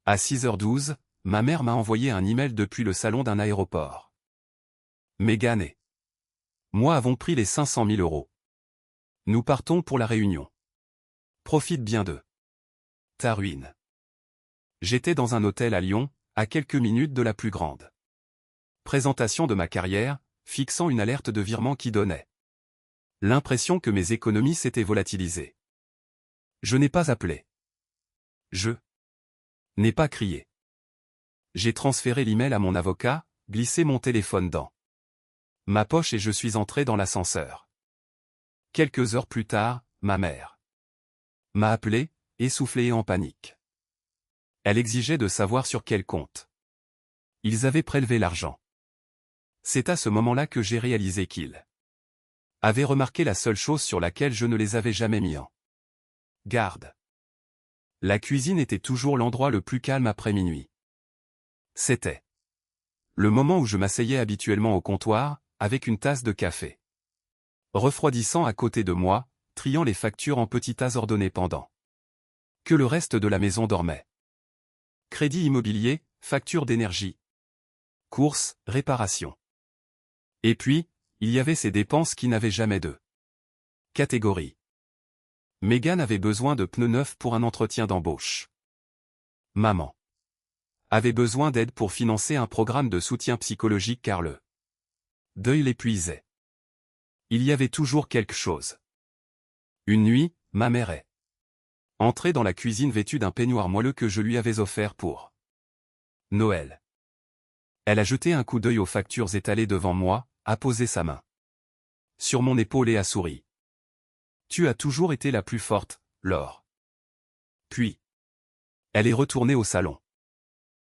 À 6h12, ma mère m'a envoyé un email depuis le salon d'un aéroport. Mégane et moi avons pris les 500 000 euros. Nous partons pour la Réunion. Profite bien de ta ruine. J'étais dans un hôtel à Lyon, à quelques minutes de la plus grande présentation de ma carrière, fixant une alerte de virement qui donnait l'impression que mes économies s'étaient volatilisées. Je n'ai pas appelé. Je n'ai pas crié. J'ai transféré l'email à mon avocat, glissé mon téléphone dans ma poche et je suis entré dans l'ascenseur. Quelques heures plus tard, ma mère m'a appelé, essoufflée et en panique. Elle exigeait de savoir sur quel compte ils avaient prélevé l'argent. C'est à ce moment-là que j'ai réalisé qu'ils avaient remarqué la seule chose sur laquelle je ne les avais jamais mis en garde. La cuisine était toujours l'endroit le plus calme après minuit. C'était le moment où je m'asseyais habituellement au comptoir, avec une tasse de café refroidissant à côté de moi, triant les factures en petits tas ordonnés pendant que le reste de la maison dormait. Crédit immobilier, facture d'énergie, courses, réparation. Et puis, il y avait ces dépenses qui n'avaient jamais de catégorie. Mégane avait besoin de pneus neufs pour un entretien d'embauche. Maman avait besoin d'aide pour financer un programme de soutien psychologique car le deuil l'épuisait. Il y avait toujours quelque chose. Une nuit, ma mère est entrée dans la cuisine vêtue d'un peignoir moelleux que je lui avais offert pour Noël. Elle a jeté un coup d'œil aux factures étalées devant moi, a posé sa main sur mon épaule et a souri. Tu as toujours été la plus forte, Laure. Puis, elle est retournée au salon.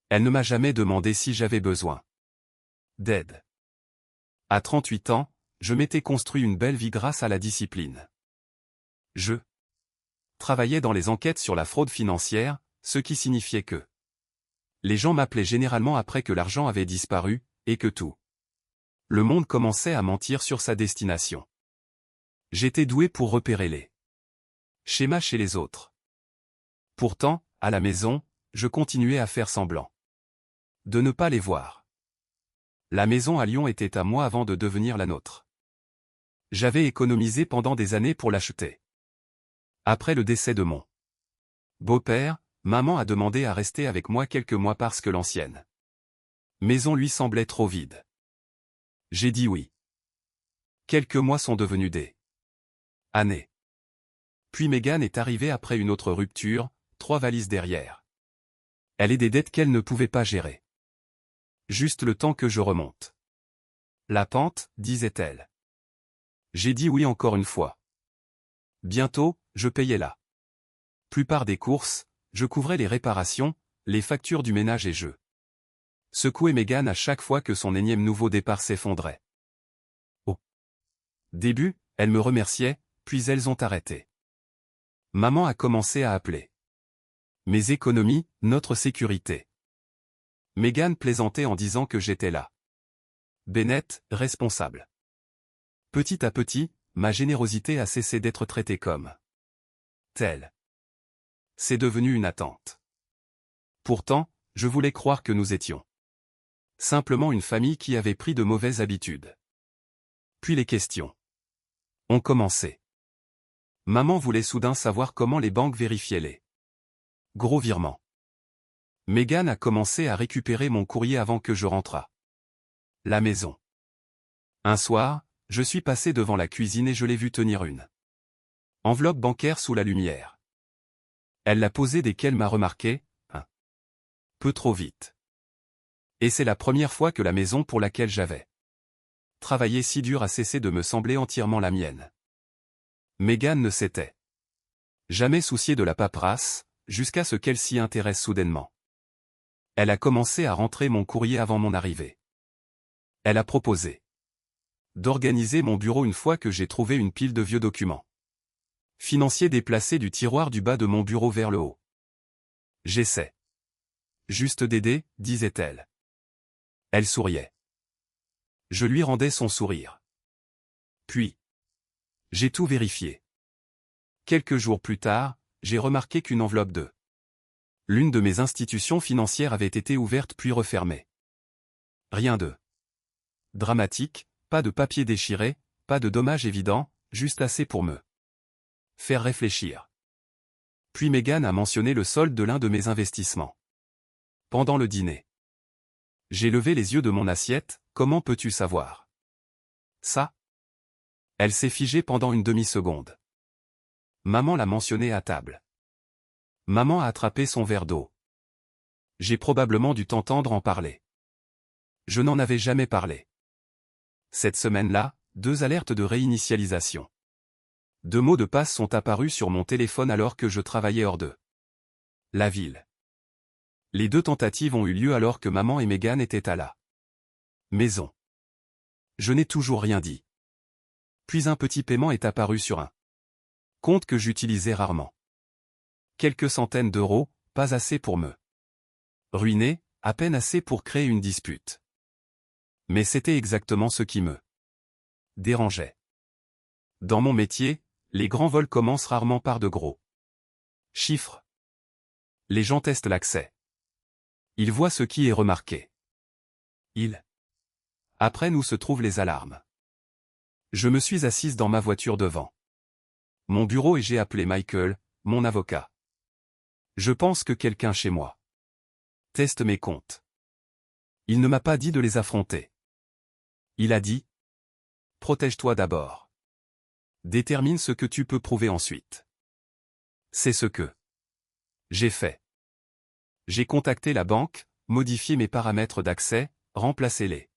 Elle ne m'a jamais demandé si j'avais besoin d'aide. À 38 ans, je m'étais construit une belle vie grâce à la discipline. Je travaillais dans les enquêtes sur la fraude financière, ce qui signifiait que les gens m'appelaient généralement après que l'argent avait disparu, et que tout le monde commençait à mentir sur sa destination. J'étais doué pour repérer les schémas chez les autres. Pourtant, à la maison, je continuais à faire semblant de ne pas les voir. La maison à Lyon était à moi avant de devenir la nôtre. J'avais économisé pendant des années pour l'acheter. Après le décès de mon beau-père, maman a demandé à rester avec moi quelques mois parce que l'ancienne maison lui semblait trop vide. J'ai dit oui. Quelques mois sont devenus des années. Puis Mégane est arrivée après une autre rupture, 3 valises derrière. Elle et des dettes qu'elle ne pouvait pas gérer. Juste le temps que je remonte la pente, disait-elle. J'ai dit oui encore une fois. Bientôt, je payais la plupart des courses, je couvrais les réparations, les factures du ménage et je secouais Mégane à chaque fois que son énième nouveau départ s'effondrait. Au début, elle me remerciait, puis elles ont arrêté. Maman a commencé à appeler. Mes économies, notre sécurité. Mégane plaisantait en disant que j'étais là. Bennett, responsable. Petit à petit, ma générosité a cessé d'être traitée comme telle. C'est devenu une attente. Pourtant, je voulais croire que nous étions simplement une famille qui avait pris de mauvaises habitudes. Puis les questions ont commencé. Maman voulait soudain savoir comment les banques vérifiaient les gros virements. Mégane a commencé à récupérer mon courrier avant que je rentrât la maison. Un soir, je suis passé devant la cuisine et je l'ai vue tenir une enveloppe bancaire sous la lumière. Elle l'a posée dès qu'elle m'a remarqué, un peu trop vite. Et c'est la première fois que la maison pour laquelle j'avais travaillé si dur a cessé de me sembler entièrement la mienne. Mégane ne s'était jamais souciée de la paperasse, jusqu'à ce qu'elle s'y intéresse soudainement. Elle a commencé à rentrer mon courrier avant mon arrivée. Elle a proposé d'organiser mon bureau une fois que j'ai trouvé une pile de vieux documents financiers déplacés du tiroir du bas de mon bureau vers le haut. J'essaie juste d'aider, disait-elle. Elle souriait. Je lui rendais son sourire. Puis, j'ai tout vérifié. Quelques jours plus tard, j'ai remarqué qu'une enveloppe de L'une de mes institutions financières avait été ouverte puis refermée. Rien de dramatique, pas de papier déchiré, pas de dommages évidents, juste assez pour me faire réfléchir. Puis Megan a mentionné le solde de l'un de mes investissements. Pendant le dîner. J'ai levé les yeux de mon assiette, comment peux-tu savoir ça? Elle s'est figée pendant une demi-seconde. Maman l'a mentionné à table. Maman a attrapé son verre d'eau. J'ai probablement dû t'entendre en parler. Je n'en avais jamais parlé. Cette semaine-là, 2 alertes de réinitialisation. 2 mots de passe sont apparus sur mon téléphone alors que je travaillais hors de la ville. Les 2 tentatives ont eu lieu alors que maman et Megan étaient à la maison. Je n'ai toujours rien dit. Puis un petit paiement est apparu sur un compte que j'utilisais rarement. Quelques centaines d'euros, pas assez pour me ruiner, à peine assez pour créer une dispute. Mais c'était exactement ce qui me dérangeait. Dans mon métier, les grands vols commencent rarement par de gros chiffres. Les gens testent l'accès. Ils voient ce qui est remarqué. Ils apprennent où se trouvent les alarmes. Je me suis assise dans ma voiture devant mon bureau et j'ai appelé Michael, mon avocat. Je pense que quelqu'un chez moi teste mes comptes. Il ne m'a pas dit de les affronter. Il a dit « Protège-toi d'abord. Détermine ce que tu peux prouver ensuite. » C'est ce que j'ai fait. J'ai contacté la banque, modifié mes paramètres d'accès, remplacé les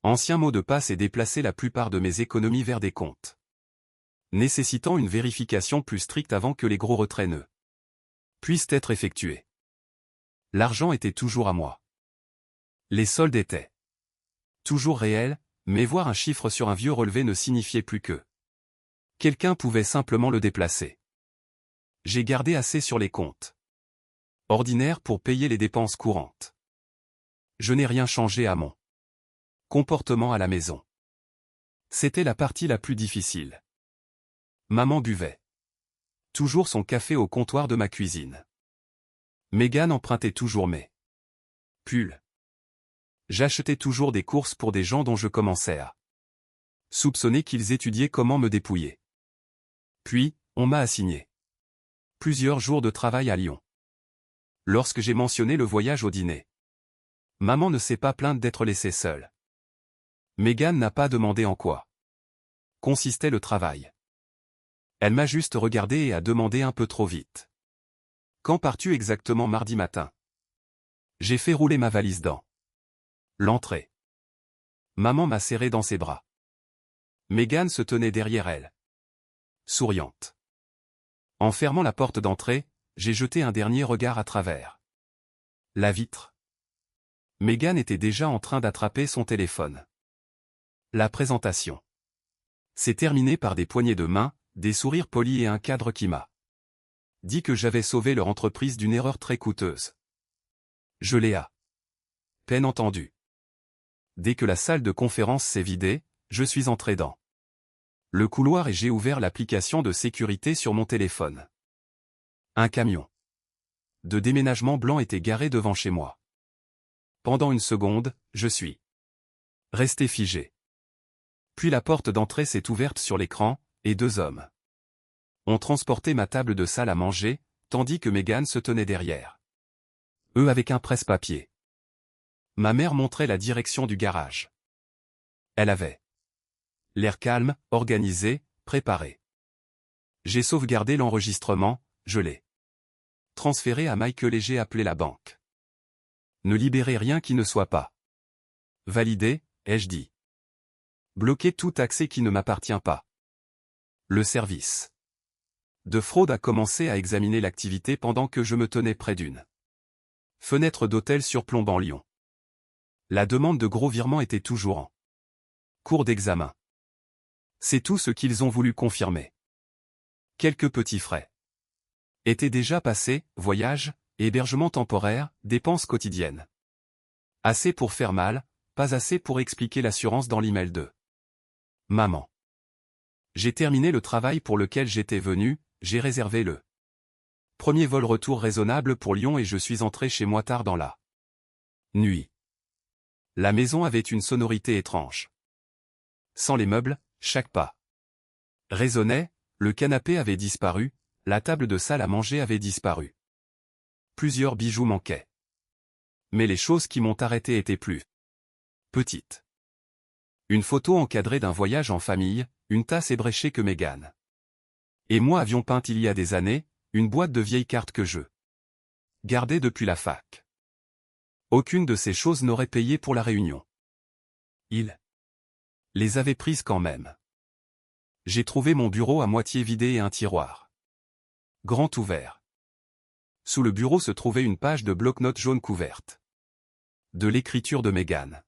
anciens mots de passe et déplacé la plupart de mes économies vers des comptes nécessitant une vérification plus stricte avant que les gros retraits ne puissent être effectués. L'argent était toujours à moi. Les soldes étaient toujours réels, mais voir un chiffre sur un vieux relevé ne signifiait plus que quelqu'un pouvait simplement le déplacer. J'ai gardé assez sur les comptes ordinaires pour payer les dépenses courantes. Je n'ai rien changé à mon comportement à la maison. C'était la partie la plus difficile. Maman buvait toujours son café au comptoir de ma cuisine. Megan empruntait toujours mes pulls. J'achetais toujours des courses pour des gens dont je commençais à soupçonner qu'ils étudiaient comment me dépouiller. Puis, on m'a assigné plusieurs jours de travail à Lyon. Lorsque j'ai mentionné le voyage au dîner, maman ne s'est pas plainte d'être laissée seule. Megan n'a pas demandé en quoi consistait le travail. Elle m'a juste regardé et a demandé un peu trop vite. Quand pars-tu exactement mardi matin? J'ai fait rouler ma valise dans l'entrée. Maman m'a serré dans ses bras. Megan se tenait derrière elle, souriante. En fermant la porte d'entrée, j'ai jeté un dernier regard à travers la vitre. Megan était déjà en train d'attraper son téléphone. La présentation s'est terminée par des poignées de main, des sourires polis et un cadre qui m'a dit que j'avais sauvé leur entreprise d'une erreur très coûteuse. Je l'ai à peine entendu. Dès que la salle de conférence s'est vidée, je suis entré dans le couloir et j'ai ouvert l'application de sécurité sur mon téléphone. Un camion de déménagement blanc était garé devant chez moi. Pendant une seconde, je suis resté figé. Puis la porte d'entrée s'est ouverte sur l'écran, et 2 hommes ont transporté ma table de salle à manger, tandis que Megan se tenait derrière eux avec un presse-papier. Ma mère montrait la direction du garage. Elle avait l'air calme, organisé, préparé. J'ai sauvegardé l'enregistrement, je l'ai transféré à Michael et j'ai appelé la banque. Ne libérez rien qui ne soit pas validé, ai-je dit. Bloquez tout accès qui ne m'appartient pas. Le service de fraude a commencé à examiner l'activité pendant que je me tenais près d'une fenêtre d'hôtel surplombant Lyon. La demande de gros virements était toujours en cours d'examen. C'est tout ce qu'ils ont voulu confirmer. Quelques petits frais étaient déjà passés, voyage, hébergement temporaire, dépenses quotidiennes. Assez pour faire mal, pas assez pour expliquer l'assurance dans l'email de maman. J'ai terminé le travail pour lequel j'étais venu, j'ai réservé le Premier vol retour raisonnable pour Lyon et je suis entré chez moi tard dans la nuit. La maison avait une sonorité étrange. Sans les meubles, chaque pas résonnait, le canapé avait disparu, la table de salle à manger avait disparu. Plusieurs bijoux manquaient. Mais les choses qui m'ont arrêté étaient plus petites. Une photo encadrée d'un voyage en famille, une tasse ébréchée que Mégane et moi avions peinte il y a des années, une boîte de vieilles cartes que je gardais depuis la fac. Aucune de ces choses n'aurait payé pour la réunion. Il les avait prises quand même. J'ai trouvé mon bureau à moitié vidé et un tiroir grand ouvert. Sous le bureau se trouvait une page de bloc-notes jaune couverte de l'écriture de Mégane.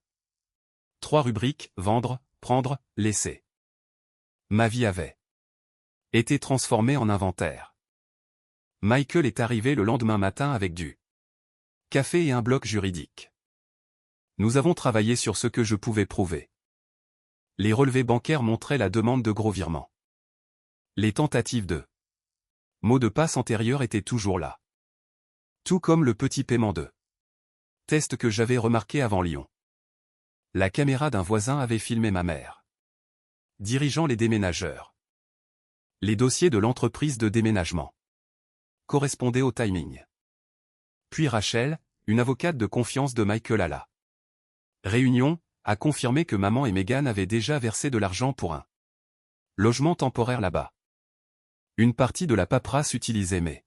3 rubriques, vendre, prendre, laisser. Ma vie avait été transformée en inventaire. Michael est arrivé le lendemain matin avec du café et un bloc juridique. Nous avons travaillé sur ce que je pouvais prouver. Les relevés bancaires montraient la demande de gros virements. Les tentatives de mots de passe antérieurs étaient toujours là. Tout comme le petit paiement de test que j'avais remarqué avant Lyon. La caméra d'un voisin avait filmé ma mère dirigeant les déménageurs. Les dossiers de l'entreprise de déménagement correspondaient au timing. Puis Rachel, une avocate de confiance de Michael à la réunion, a confirmé que maman et Mégane avaient déjà versé de l'argent pour un logement temporaire là-bas. Une partie de la paperasse utilisait mes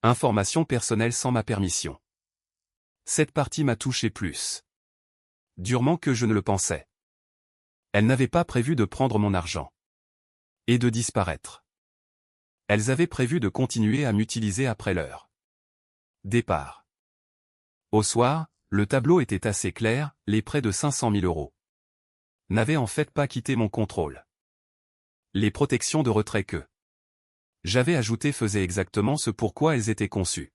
informations personnelles sans ma permission. Cette partie m'a touché plus durement que je ne le pensais. Elles n'avaient pas prévu de prendre mon argent et de disparaître. Elles avaient prévu de continuer à m'utiliser après leur départ. Au soir, le tableau était assez clair, les près de 500 000 € n'avaient en fait pas quitté mon contrôle. Les protections de retrait que j'avais ajoutées faisaient exactement ce pourquoi elles étaient conçues.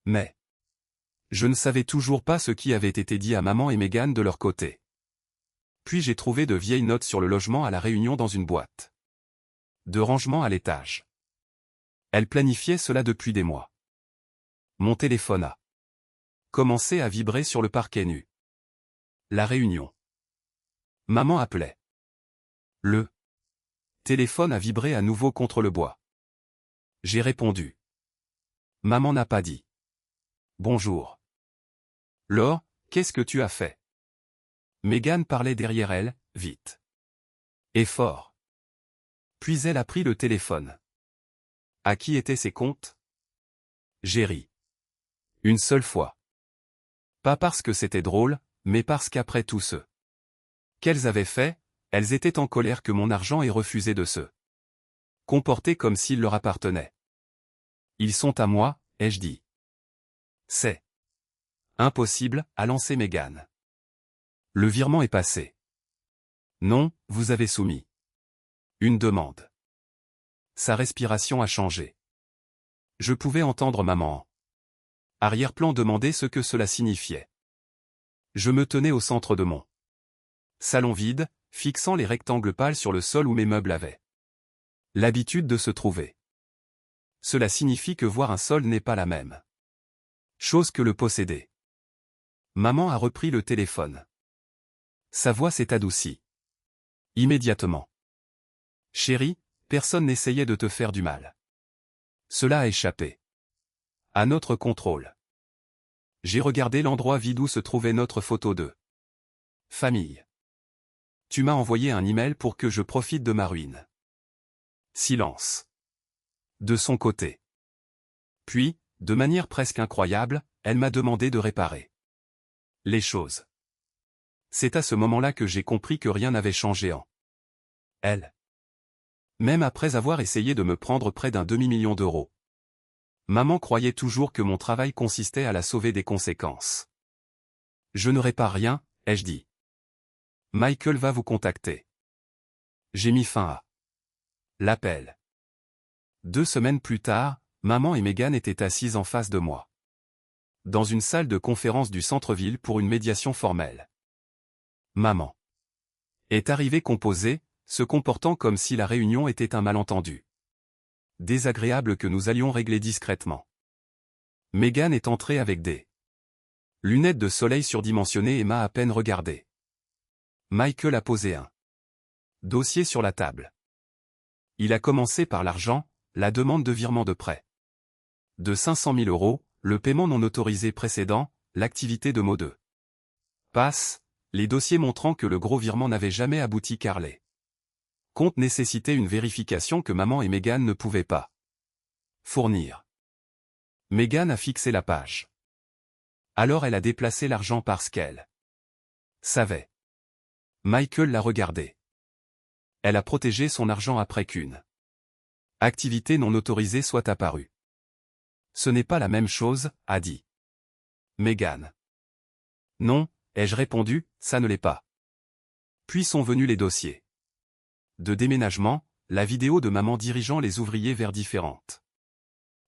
Mais je ne savais toujours pas ce qui avait été dit à maman et Mégane de leur côté. Puis j'ai trouvé de vieilles notes sur le logement à la Réunion dans une boîte de rangement à l'étage. Elles planifiaient cela depuis des mois. Mon téléphone a commencé à vibrer sur le parquet nu. La Réunion. Maman appelait. Le téléphone a vibré à nouveau contre le bois. J'ai répondu. Maman n'a pas dit. Bonjour. Laure, qu'est-ce que tu as fait? Mégane parlait derrière elle, vite et fort. Puis elle a pris le téléphone. À qui étaient ces comptes? J'ai ri. Une seule fois. Pas parce que c'était drôle, mais parce qu'après tout ce qu'elles avaient fait, elles étaient en colère que mon argent ait refusé de se comporter comme s'il leur appartenait. Ils sont à moi, ai-je dit. C'est impossible, a lancé Mégane. Le virement est passé. Non, vous avez soumis une demande. Sa respiration a changé. Je pouvais entendre maman en arrière-plan demander ce que cela signifiait. Je me tenais au centre de mon salon vide, fixant les rectangles pâles sur le sol où mes meubles avaient l'habitude de se trouver. Cela signifie que voir un sol n'est pas la même chose que le posséder. Maman a repris le téléphone. Sa voix s'est adoucie. Immédiatement. Chérie, personne n'essayait de te faire du mal. Cela a échappé à notre contrôle. J'ai regardé l'endroit vide où se trouvait notre photo de famille. Tu m'as envoyé un email pour que je profite de ma ruine. Silence. De son côté. Puis, de manière presque incroyable, elle m'a demandé de réparer les choses. C'est à ce moment-là que j'ai compris que rien n'avait changé en elle. Même après avoir essayé de me prendre près d'un demi-million d'euros. Maman croyait toujours que mon travail consistait à la sauver des conséquences. Je ne répare rien, ai-je dit. Michael va vous contacter. J'ai mis fin à l'appel. 2 semaines plus tard, maman et Mégane étaient assises en face de moi. Dans une salle de conférence du centre-ville pour une médiation formelle. Maman est arrivée composée, se comportant comme si la réunion était un malentendu. Désagréable que nous allions régler discrètement. Megan est entrée avec des lunettes de soleil surdimensionnées et m'a à peine regardé. Michael a posé un dossier sur la table. Il a commencé par l'argent, la demande de virement de prêt de 500 000 €, le paiement non autorisé précédent, l'activité de mot de passe, les dossiers montrant que le gros virement n'avait jamais abouti car les comptes nécessitaient une vérification que maman et Megan ne pouvaient pas fournir. Megan a fixé la page. Alors elle a déplacé l'argent parce qu'elle savait. Michael l'a regardé. Elle a protégé son argent après qu'une activité non autorisée soit apparue. Ce n'est pas la même chose, a dit Megan. Non, ai-je répondu, ça ne l'est pas. Puis sont venus les dossiers de déménagement, la vidéo de maman dirigeant les ouvriers vers différentes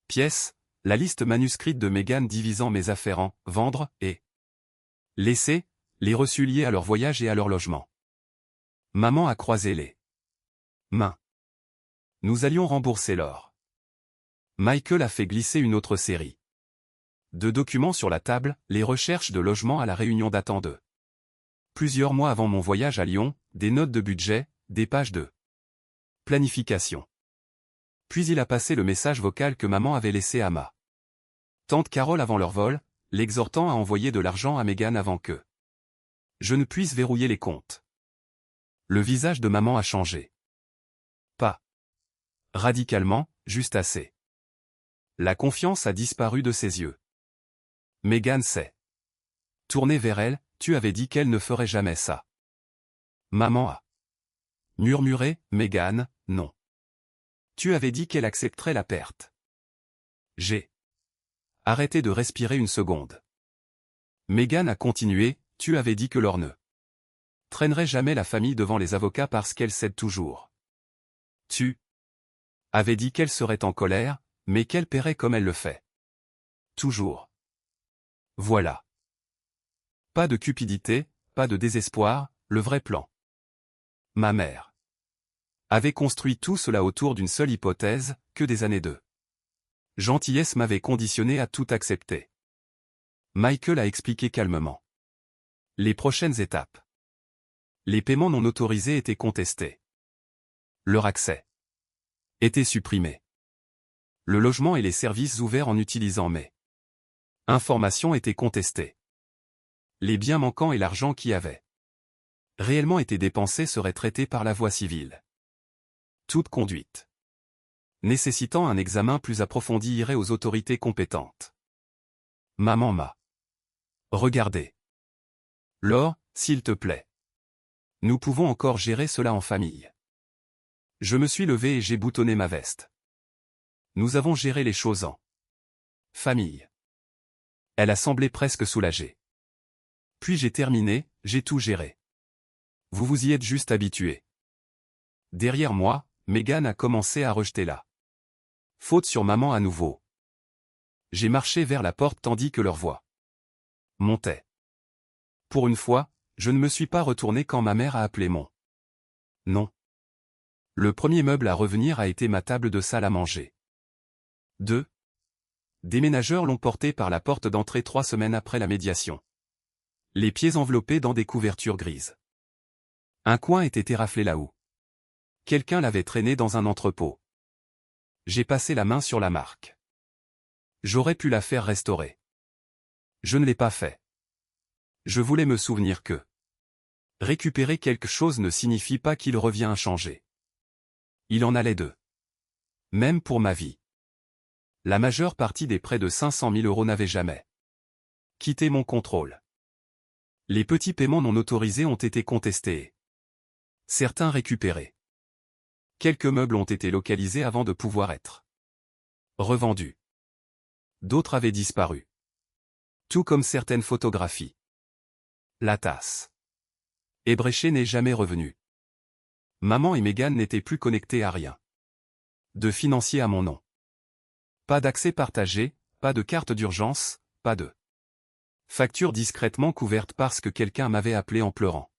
pièces, la liste manuscrite de Megan divisant mes affaires en vendre et laisser, les reçus liés à leur voyage et à leur logement. Maman a croisé les mains. Nous allions rembourser l'or. Michael a fait glisser une autre série de documents sur la table, les recherches de logement à la réunion datant de plusieurs mois avant mon voyage à Lyon, des notes de budget, des pages de planification. Puis il a passé le message vocal que maman avait laissé à ma tante Carole avant leur vol, l'exhortant à envoyer de l'argent à Megan avant que je ne puisse verrouiller les comptes. Le visage de maman a changé. Pas radicalement, juste assez. La confiance a disparu de ses yeux. Megan s'est tournée vers elle, tu avais dit qu'elle ne ferait jamais ça. Maman a murmuré, Megan, non. Tu avais dit qu'elle accepterait la perte. J'ai arrêté de respirer une seconde. Megan a continué, tu avais dit que l'or ne traînerait jamais la famille devant les avocats parce qu'elle cède toujours. Tu avais dit qu'elle serait en colère, mais qu'elle paierait comme elle le fait. Toujours. Voilà. Pas de cupidité, pas de désespoir, le vrai plan. Ma mère avait construit tout cela autour d'une seule hypothèse, que des années de gentillesse m'avaient conditionné à tout accepter. Michael a expliqué calmement. Les prochaines étapes. Les paiements non autorisés étaient contestés. Leur accès était supprimé. Le logement et les services ouverts en utilisant mes informations étaient contestés. Les biens manquants et l'argent qui avait réellement été dépensé seraient traités par la voie civile. Toute conduite nécessitant un examen plus approfondi irait aux autorités compétentes. Maman m'a regardé. Laure, s'il te plaît. Nous pouvons encore gérer cela en famille. Je me suis levé et j'ai boutonné ma veste. Nous avons géré les choses en famille. Elle a semblé presque soulagée. Puis j'ai terminé, j'ai tout géré. Vous vous y êtes juste habitué. Derrière moi, Megan a commencé à rejeter la faute sur maman à nouveau. J'ai marché vers la porte tandis que leur voix montait. Pour une fois, je ne me suis pas retourné quand ma mère a appelé mon nom. Le premier meuble à revenir a été ma table de salle à manger. 2. Déménageurs l'ont porté par la porte d'entrée 3 semaines après la médiation. Les pieds enveloppés dans des couvertures grises. Un coin était éraflé là-haut. Quelqu'un l'avait traîné dans un entrepôt. J'ai passé la main sur la marque. J'aurais pu la faire restaurer. Je ne l'ai pas fait. Je voulais me souvenir que récupérer quelque chose ne signifie pas qu'il revient inchangé. Il en allait de même pour ma vie. La majeure partie des près de 500 000 € n'avaient jamais quitté mon contrôle. Les petits paiements non autorisés ont été contestés. Certains récupérés. Quelques meubles ont été localisés avant de pouvoir être revendus. D'autres avaient disparu. Tout comme certaines photographies. La tasse ébréchée n'est jamais revenue. Maman et Megan n'étaient plus connectés à rien de financier à mon nom. Pas d'accès partagé, pas de carte d'urgence, pas de facture discrètement couverte parce que quelqu'un m'avait appelé en pleurant.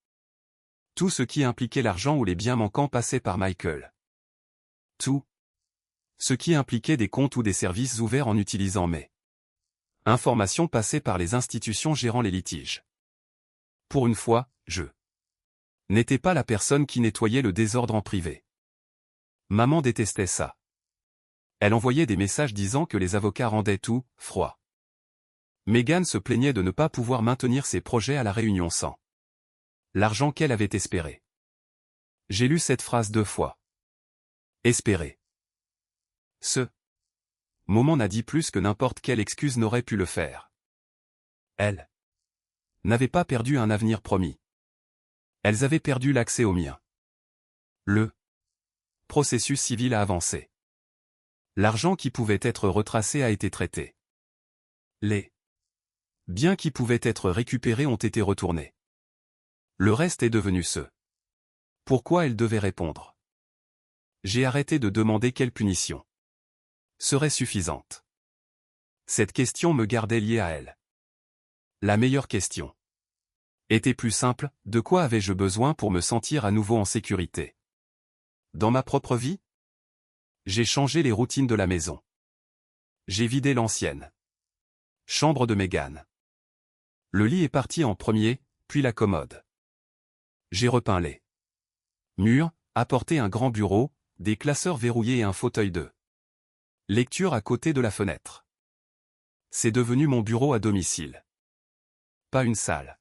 Tout ce qui impliquait l'argent ou les biens manquants passait par Michael. Tout Ce qui impliquait des comptes ou des services ouverts en utilisant mes informations passées par les institutions gérant les litiges. Pour une fois, je n'étais pas la personne qui nettoyait le désordre en privé. Maman détestait ça. Elle envoyait des messages disant que les avocats rendaient tout froid. Meghan se plaignait de ne pas pouvoir maintenir ses projets à la Réunion sans l'argent qu'elle avait espéré. J'ai lu cette phrase 2 fois. Espérer. Ce moment n'a dit plus que n'importe quelle excuse n'aurait pu le faire. Elle n'avait pas perdu un avenir promis. Elles avaient perdu l'accès au mien. Le processus civil a avancé. L'argent qui pouvait être retracé a été traité. Les biens qui pouvaient être récupérés ont été retournés. Le reste est devenu ce pourquoi elle devait répondre. J'ai arrêté de demander quelle punition serait suffisante. Cette question me gardait lié à elle. La meilleure question était plus simple, de quoi avais-je besoin pour me sentir à nouveau en sécurité? Dans ma propre vie? J'ai changé les routines de la maison. J'ai vidé l'ancienne chambre de Meghan. Le lit est parti en premier, puis la commode. J'ai repeint les murs, apporté un grand bureau, des classeurs verrouillés et un fauteuil de lecture à côté de la fenêtre. C'est devenu mon bureau à domicile. Pas une salle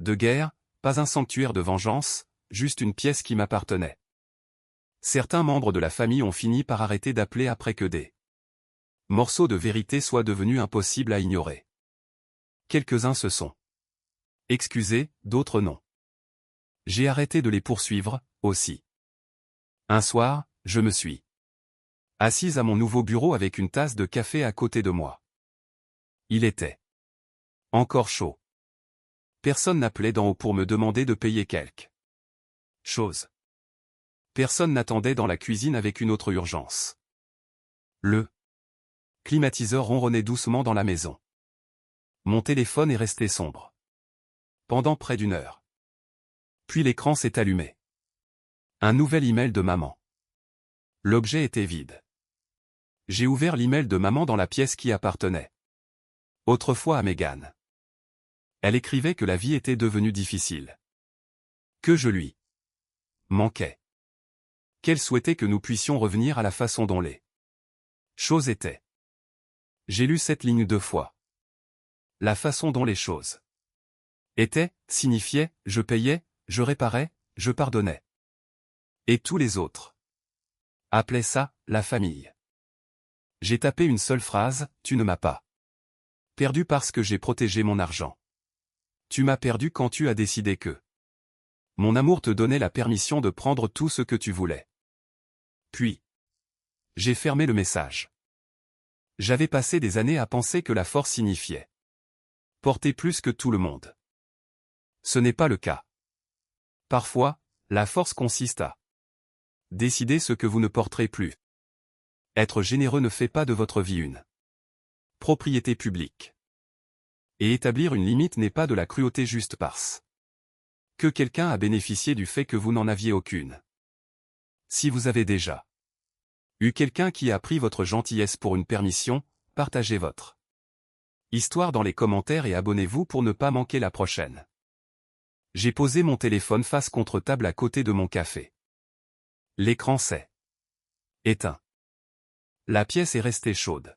de guerre, pas un sanctuaire de vengeance, juste une pièce qui m'appartenait. Certains membres de la famille ont fini par arrêter d'appeler après que des morceaux de vérité soient devenus impossibles à ignorer. Quelques-uns se sont excusés, d'autres non. J'ai arrêté de les poursuivre, aussi. Un soir, je me suis assise à mon nouveau bureau avec une tasse de café à côté de moi. Il était encore chaud. Personne n'appelait d'en haut pour me demander de payer quelque chose. Personne n'attendait dans la cuisine avec une autre urgence. Le climatiseur ronronnait doucement dans la maison. Mon téléphone est resté sombre pendant près d'1 heure. Puis l'écran s'est allumé. Un nouvel email de maman. L'objet était vide. J'ai ouvert l'email de maman dans la pièce qui appartenait autrefois à Meghan. Elle écrivait que la vie était devenue difficile. Que je lui manquais. Qu'elle souhaitait que nous puissions revenir à la façon dont les choses étaient. J'ai lu cette ligne 2 fois. La façon dont les choses étaient signifiait « je payais, je réparais, je pardonnais ». Et tous les autres appelaient ça « la famille ». J'ai tapé une seule phrase « tu ne m'as pas perdu parce que j'ai protégé mon argent. Tu m'as perdu quand tu as décidé que mon amour te donnait la permission de prendre tout ce que tu voulais. » Puis, j'ai fermé le message. J'avais passé des années à penser que la force signifiait porter plus que tout le monde. Ce n'est pas le cas. Parfois, la force consiste à décider ce que vous ne porterez plus. Être généreux ne fait pas de votre vie une propriété publique. Et établir une limite n'est pas de la cruauté juste parce que quelqu'un a bénéficié du fait que vous n'en aviez aucune. Si vous avez déjà eu quelqu'un qui a pris votre gentillesse pour une permission, partagez votre histoire dans les commentaires et abonnez-vous pour ne pas manquer la prochaine. J'ai posé mon téléphone face contre table à côté de mon café. L'écran s'est éteint. La pièce est restée chaude.